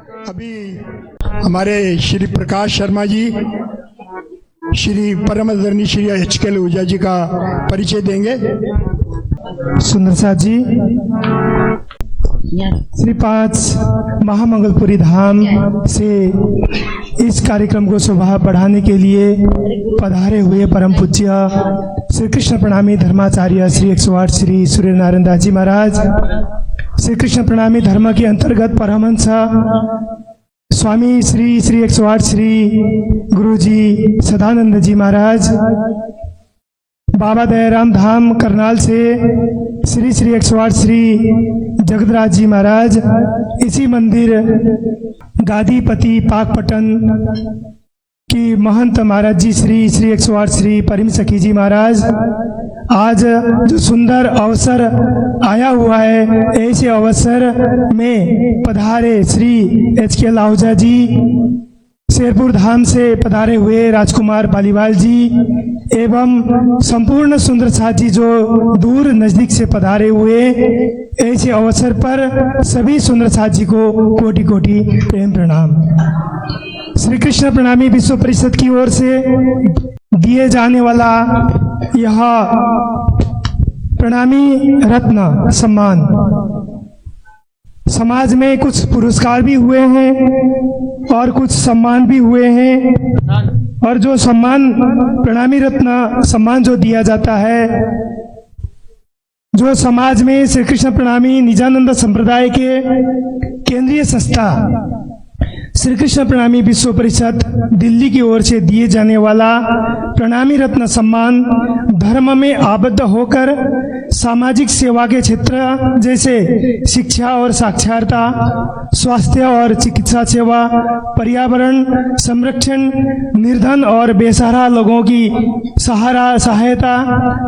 अभी हमारे श्री प्रकाश शर्मा जी श्री परम आदरणीय श्री HKL आहूजा जी का परिचय देंगे। सुंदर साथ जी श्री 5 महामंगलपुरी धाम से इस कार्यक्रम को शोभा बढ़ाने के लिए पधारे हुए परम पूज्य श्री कृष्ण प्रणामी धर्माचार्य श्री 108 श्री सूर्य नारायण दास जी महाराज, श्री कृष्ण प्रणामी धर्म के अंतर्गत परमहंस स्वामी श्री 108 श्री गुरुजी सदानंद जी महाराज, बाबा दयाराम धाम करनाल से श्री 108 श्री जगतराज जी महाराज, इसी मंदिर गादीपति पाकपटन की महंत महाराज जी श्री 108 श्री परिम सखी जी महाराज। आज जो सुंदर अवसर आया हुआ है, ऐसे अवसर में पधारे श्री HKL आहूजा जी, शेरपुर धाम से पधारे हुए राजकुमार पालीवाल जी एवं संपूर्ण सुंदर साथ जी जो दूर नजदीक से पधारे हुए, ऐसे अवसर पर सभी सुंदर साथ जी को कोटि कोटि प्रेम प्रणाम। श्री कृष्ण प्रणामी विश्व परिषद की ओर से दिए जाने वाला यह प्रणामी रत्न सम्मान, समाज में कुछ पुरस्कार भी हुए हैं और कुछ सम्मान भी हुए हैं, और जो सम्मान प्रणामी रत्न सम्मान जो दिया जाता है, जो समाज में श्री कृष्ण प्रणामी निजानंद संप्रदाय के केंद्रीय संस्था श्री कृष्ण प्रणामी विश्व परिषद दिल्ली की ओर से दिए जाने वाला प्रणामी रत्न सम्मान धर्म में आबद्ध होकर सामाजिक सेवा के क्षेत्र जैसे शिक्षा और साक्षरता, स्वास्थ्य और चिकित्सा सेवा, पर्यावरण संरक्षण, निर्धन और बेसहारा लोगों की सहायता,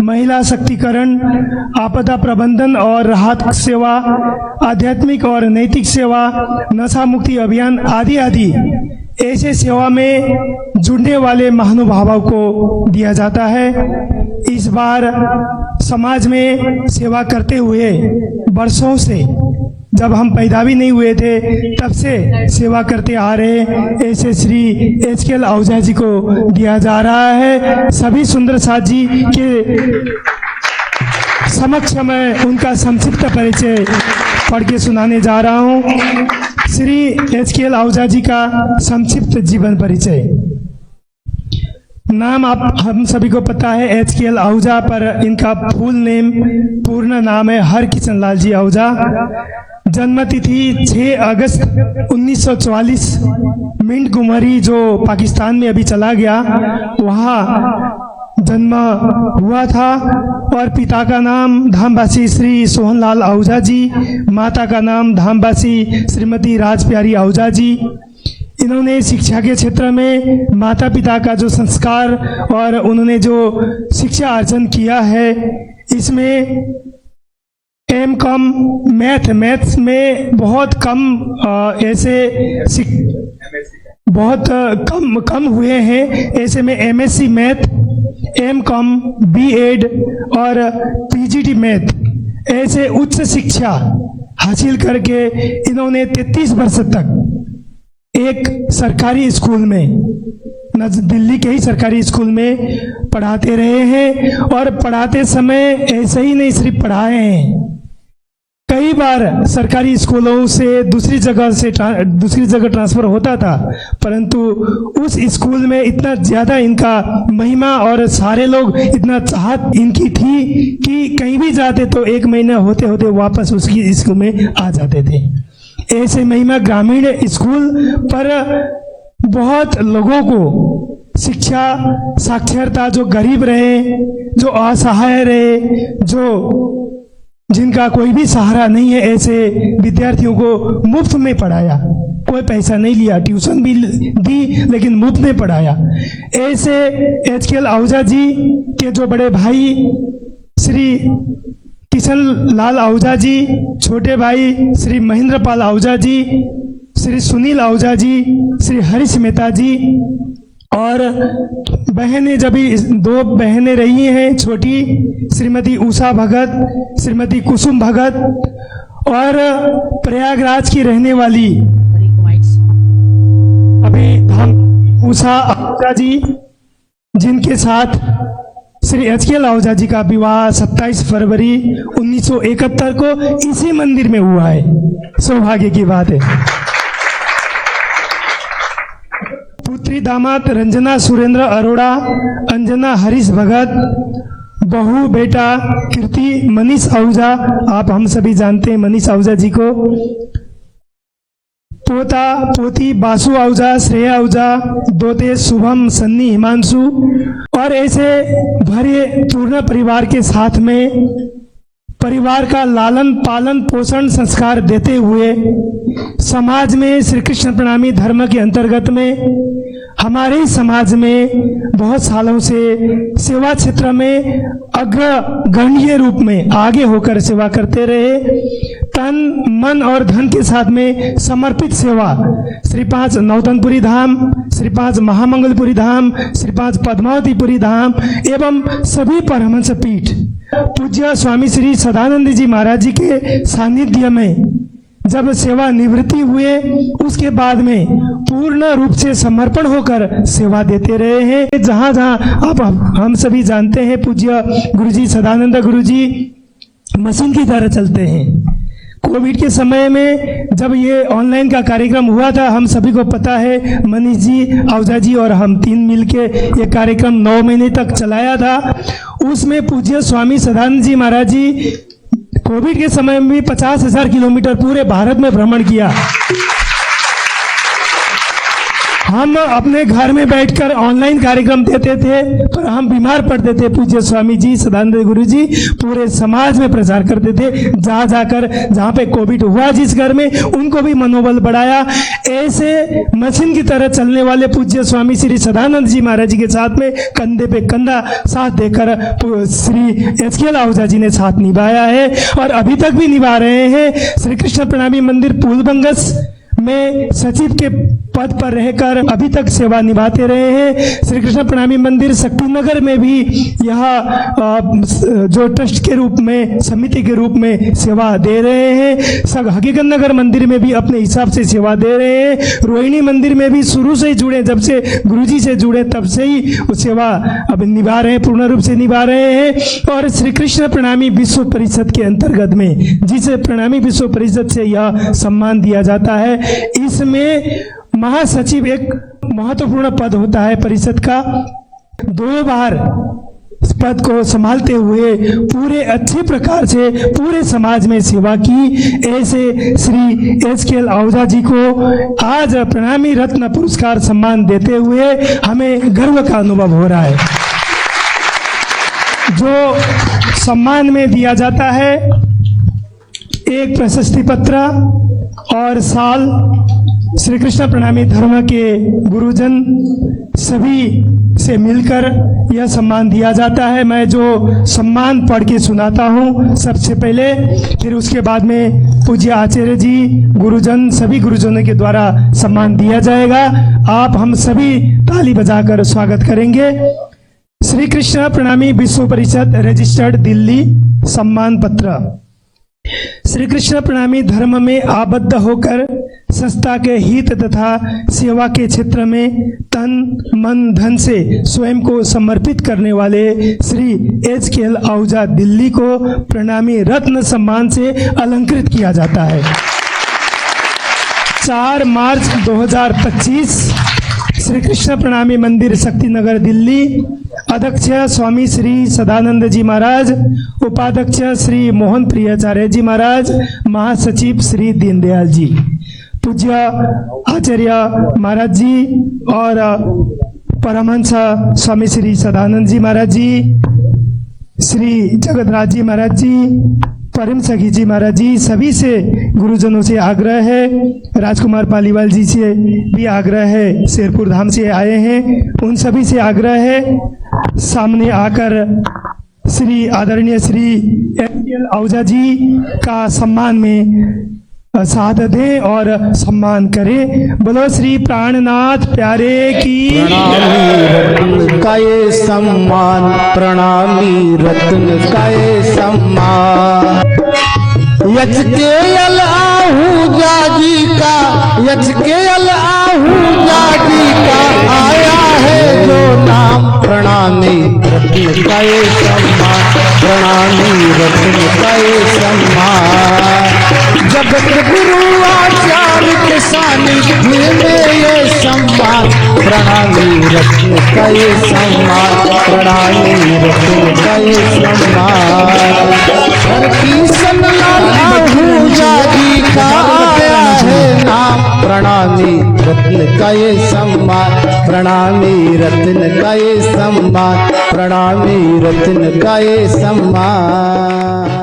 महिला शक्तिकरण, आपदा प्रबंधन और राहत सेवा, आध्यात्मिक और नैतिक सेवा, नशा मुक्ति अभियान आदि आदि ऐसे सेवा में जुड़ने वाले महानुभावों को दिया जाता है। इस बार समाज में सेवा करते हुए वर्षों से, जब हम पैदा भी नहीं हुए थे तब से सेवा करते आ रहे, ऐसे श्री HKL आहूजा जी को दिया जा रहा है। सभी सुंदर साथ जी के समक्ष मैं उनका संक्षिप्त परिचय पढ़ के सुनाने जा रहा हूँ। श्री HKL आहूजा जी का संक्षिप्त जीवन परिचय। नाम हम सभी को पता है HKL आहूजा, पर इनका फुल नेम पूर्ण नाम है हरकिशन लाल जी आहूजा। जन्म तिथि 6 अगस्त 1944 मिंट गुमरी जो पाकिस्तान में अभी चला गया, वहाँ जन्म हुआ था। और पिता का नाम धामवासी श्री सोहनलाल आहूजा जी, माता का नाम धामवासी श्रीमती राजप्यारी आहूजा जी। इन्होंने शिक्षा के क्षेत्र में माता पिता का जो संस्कार और उन्होंने जो शिक्षा अर्जन किया है, इसमें M.Com मैथ्स में बहुत कम बहुत कम हुए हैं। ऐसे में MSc मैथ, M.Com, B.Ed और PGT मैथ ऐसे उच्च शिक्षा हासिल करके इन्होंने 33 वर्ष तक एक सरकारी स्कूल में, दिल्ली के ही सरकारी स्कूल में पढ़ाते रहे हैं। और पढ़ाते समय ऐसे ही नहीं सिर्फ पढ़ाए हैं, कई बार सरकारी स्कूलों से दूसरी जगह ट्रांसफर होता था, परंतु उस स्कूल में इतना ज़्यादा इनका महिमा और सारे लोग इतना चाहत इनकी थी कि कहीं भी जाते तो 1 महीना होते होते वापस उसकी स्कूल में आ जाते थे। ऐसे महिमा ग्रामीण स्कूल पर बहुत लोगों को शिक्षा साक्षरता, जो गरीब रहे, जो असहाय रहे, जो जिनका कोई भी सहारा नहीं है, ऐसे विद्यार्थियों को मुफ्त में पढ़ाया, कोई पैसा नहीं लिया, ट्यूशन भी दी लेकिन मुफ्त में पढ़ाया। ऐसे HKL आहूजा जी के जो बड़े भाई श्री किशन लाल आहूजा जी, छोटे भाई श्री महेंद्र पाल आहूजा जी, श्री सुनील आहूजा जी, श्री हरीश मेहता जी, और बहनें जब 2 बहनें रही हैं छोटी, श्रीमती उषा भगत, श्रीमती कुसुम भगत, और प्रयागराज की रहने वाली उषा आहूजा जी, जिनके साथ श्री एचकेएल आहूजा जी का विवाह 27 फरवरी 1971 को इसी मंदिर में हुआ है। सौभाग्य की बात है। पुत्री दामाद रंजना सुरेंद्र अरोड़ा, अंजना हरीश भगत, बहू बेटा कीर्ति मनीष आहूजा, आप हम सभी जानते हैं मनीष आहूजा जी को, पोता पोती बासु आहूजा, श्रेया आहूजा, दोते शुभम सन्नी हिमांशु, और ऐसे भरे पूर्ण परिवार के साथ में परिवार का लालन पालन पोषण संस्कार देते हुए समाज में श्री कृष्ण प्रणामी धर्म के अंतर्गत में हमारे समाज में बहुत सालों से सेवा क्षेत्र में अग्रगण्य रूप में आगे होकर सेवा करते रहे। तन मन और धन के साथ में समर्पित सेवा श्री 5 नौतनपुरी धाम, श्री 5 महामंगलपुरी धाम, श्री 5 पद्मावतीपुरी धाम एवं सभी परमहंस पीठ पूज्य स्वामी श्री सदानंद जी महाराज जी के सानिध्य में जब सेवा निवृत्ति हुए उसके बाद में पूर्ण रूप से समर्पण होकर सेवा देते रहे हैं। जहाँ जहाँ आप हम सभी जानते हैं पूज्य गुरुजी सदानंद गुरुजी मशीन की तरह चलते हैं। कोविड के समय में जब ये ऑनलाइन का कार्यक्रम हुआ था, हम सभी को पता है मनीष जी, आहूजा जी और हम 3 मिलके ये कार्यक्रम 9 महीने तक चलाया था। उसमें पूज्य स्वामी सदानंद जी महाराज जी कोविड के समय में भी 50,000 किलोमीटर पूरे भारत में भ्रमण किया। हम अपने घर में बैठकर ऑनलाइन कार्यक्रम देते थे, पर हम बीमार पड़ते थे। पूज्य स्वामी जी सदानंद गुरु जी पूरे समाज में प्रचार करते थे, जहाँ जाकर जहाँ पे कोविड हुआ जिस घर में, उनको भी मनोबल बढ़ाया। ऐसे मशीन की तरह चलने वाले पूज्य स्वामी श्री सदानंद जी महाराज जी के साथ में कंधे पे कंधा साथ देकर श्री एचकेएल आहूजा जी ने साथ निभाया है और अभी तक भी निभा रहे हैं। श्री कृष्ण प्रणामी मंदिर पूलबंगस में सचिव के पद पर रहकर अभी तक सेवा निभाते रहे हैं। श्री कृष्ण प्रणामी मंदिर शक्तिनगर में भी यह जो ट्रस्ट के रूप में, समिति के रूप में सेवा दे रहे हैं। हकीकत नगर मंदिर में भी अपने हिसाब से सेवा दे रहे हैं। रोहिणी मंदिर में भी शुरू से ही जुड़े, जब से गुरुजी से जुड़े तब से ही वो सेवा अब निभा रहे हैं, पूर्ण रूप से निभा रहे हैं। और श्री कृष्ण प्रणामी विश्व परिषद के अंतर्गत में, जिसे प्रणामी विश्व परिषद से यह सम्मान दिया जाता है, इसमें महासचिव एक महत्वपूर्ण पद होता है परिषद का। 2 बार इस पद को संभालते हुए पूरे अच्छे प्रकार से पूरे समाज में सेवा की। ऐसे श्री एचकेएल आहूजा जी को आज प्रणामी रत्न पुरस्कार सम्मान देते हुए हमें गर्व का अनुभव हो रहा है। जो सम्मान में दिया जाता है, एक प्रशस्ति पत्र और साल श्री कृष्ण प्रणामी धर्म के गुरुजन सभी से मिलकर यह सम्मान दिया जाता है। मैं जो सम्मान पढ़ के सुनाता हूँ सबसे पहले, फिर उसके बाद में पूज्य आचार्य जी, गुरुजन, सभी गुरुजनों के द्वारा सम्मान दिया जाएगा। आप हम सभी ताली बजाकर स्वागत करेंगे। श्री कृष्ण प्रणामी विश्व परिषद रजिस्टर्ड दिल्ली सम्मान पत्र। श्री कृष्ण प्रणामी धर्म में आबद्ध होकर संस्था के हित तथा सेवा के क्षेत्र में तन मन धन से स्वयं को समर्पित करने वाले श्री एचकेएल आहूजा दिल्ली को प्रणामी रत्न सम्मान से अलंकृत किया जाता है। 4 मार्च 2025 श्री कृष्ण प्रणामी मंदिर शक्तिनगर दिल्ली, अध्यक्ष स्वामी श्री सदानंद जी महाराज, उपाध्यक्ष श्री मोहन प्रियाचार्य जी महाराज, महासचिव श्री दीनदयाल जी, पूज्य आचार्य महाराज जी और परमहंस स्वामी श्री सदानंद जी महाराज जी, श्री जगतराज जी महाराज जी, परम सखी जी महाराज जी, सभी से गुरुजनों से आग्रह है, राजकुमार पालीवाल जी से भी आग्रह है, शेरपुर धाम से आए हैं, उन सभी से आग्रह है सामने आकर श्री आदरणीय श्री एचकेएल आहूजा जी का सम्मान में साथ दें और सम्मान करें। बोलो श्री प्राणनाथ प्यारे की। प्रणामी रत्न का ये सम्मान, प्रणामी रत्न का ये सम्मान, एचकेएल आहूजा जी का, एचकेएल आहूजा जी का आए जो नाम, प्रणामी रत्न का ये सम्मान, प्रणामी रत्न का ये सम्मान। जगत गुरु आचार्य के सानिध्य में ये सम्मान, प्रणामी रत्न का ये सम्मान, प्रणामी रत्न का ये सम्मान। हर की सन्नाटा जी का आया है नाम, प्रणामी रत्न का ये सम्मान, प्रणामी रत्न का ये सम्मान, प्रणामी रत्न का ये सम्मान।